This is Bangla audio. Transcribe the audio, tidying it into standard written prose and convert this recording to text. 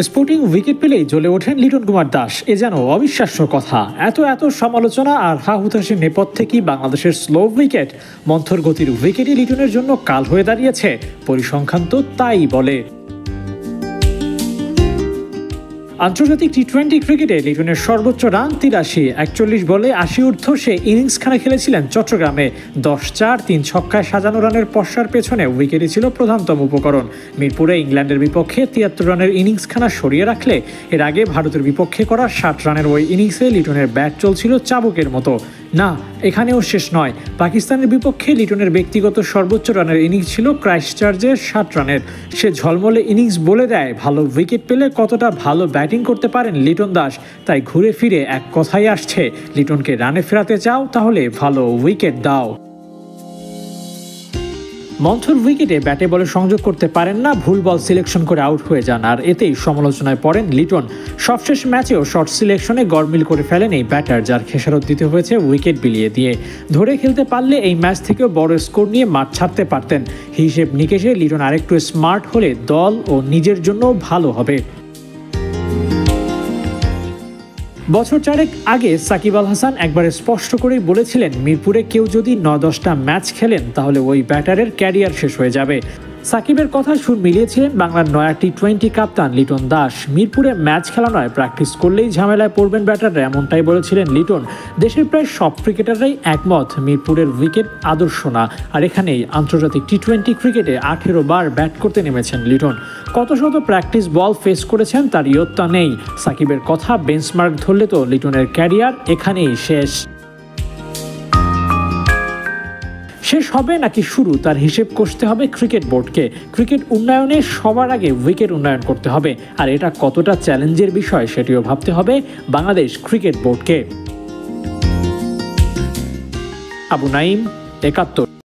স্পোর্টিং উইকেট পেলেই জ্বলে ওঠেন লিটন কুমার দাস। এ যেন অবিশ্বাস্য কথা। এত সমালোচনা আর হা হুতাশের নেপথ্যে কি বাংলাদেশের স্লো উইকেট, মন্থর গতির উইকেটই লিটনের জন্য কাল হয়ে দাঁড়িয়েছে? পরিসংখ্যান তো তাই বলে। আন্তর্জাতিক টি-20 ক্রিকেটে লিটনের সর্বোচ্চ রান ৮৩। ৪১ বলে ৮০ ঊর্ধ্ব সে ইনিংসখানা খেলেছিলেন চট্টগ্রামে। ১০-৪ ৩ ছক্কায় সাজানো রানের পশ্চার পেছনে উইকেটই ছিল প্রধানতম উপকরণ। মিরপুরে ইংল্যান্ডের বিপক্ষে ৭৩ রানের ইনিংসখানা সরিয়ে রাখলে এর আগে ভারতের বিপক্ষে করা ৬০ রানের ওই ইনিংসে লিটনের ব্যাট চলছিল চাবুকের মতো। না, এখানেও শেষ নয়। পাকিস্তানের বিপক্ষে লিটনের ব্যক্তিগত সর্বোচ্চ রানের ইনিংস ছিল ক্রাইস্টচার্চের ৬০ রানের। সে ঝলমলে ইনিংস বলে দেয় ভালো উইকেট পেলে কতটা ভালো ব্যাটিং করতে পারেন লিটন দাস। তাই ঘুরে ফিরে এক কথাই আসছে, লিটনকে রানে ফেরাতে চাও তাহলে ভালো উইকেট দাও। মন্থর উইকেটে ব্যাটে বলে সংযোগ করতে পারেন না, ভুল বল সিলেকশন করে আউট হয়ে যান, আর এতেই সমালোচনায় পড়েন লিটন। সবশেষ ম্যাচেও শর্ট সিলেকশনে গড়মিল করে ফেলেন এই ব্যাটার, যার খেসারত দিতে হয়েছে উইকেট বিলিয়ে দিয়ে। ধরে খেলতে পারলে এই ম্যাচ থেকেও বড় স্কোর নিয়ে মাঠ ছাড়তে পারতেন। হিসেব নিকেশে লিটন আরেকটু স্মার্ট হলে দল ও নিজের জন্য ভালো হবে। বছর ৪ আগে সাকিব আল হাসান একবার স্পষ্ট করেই বলেছিলেন, মিরপুরে কেউ যদি ৯-১০টা ম্যাচ খেলেন তাহলে ওই ব্যাটারের ক্যারিয়ার শেষ হয়ে যাবে। সাকিবের কথা সুর মিলিয়েছিলেন বাংলার নয়া টি-20 কাপ্তান লিটন দাস। মিরপুরে ম্যাচ খেলা নয়, প্র্যাকটিস করলেই ঝামেলায় পড়বেন ব্যাটাররা, এমনটাই বলেছিলেন লিটন। দেশের প্রায় সব ক্রিকেটাররাই একমত, মিরপুরের উইকেট আদর্শ না। আর এখানেই আন্তর্জাতিক টি-20 ক্রিকেটে ১৮ বার ব্যাট করতে নেমেছেন লিটন। কত শত প্র্যাকটিস বল ফেস করেছেন তার ইয়ত্তা নেই। সাকিবের কথা বেঞ্চমার্ক ধরলে তো লিটনের ক্যারিয়ার এখানেই শেষ। শেষ হবে নাকি শুরু, তার হিসেব কষতে হবে ক্রিকেট বোর্ডকে। ক্রিকেট উন্নয়নে সবার আগে উইকেট উন্নয়ন করতে হবে, আর এটা কতটা চ্যালেঞ্জের বিষয় সেটিও ভাবতে হবে বাংলাদেশ ক্রিকেট বোর্ডকে। আবু নাইম, ৭১।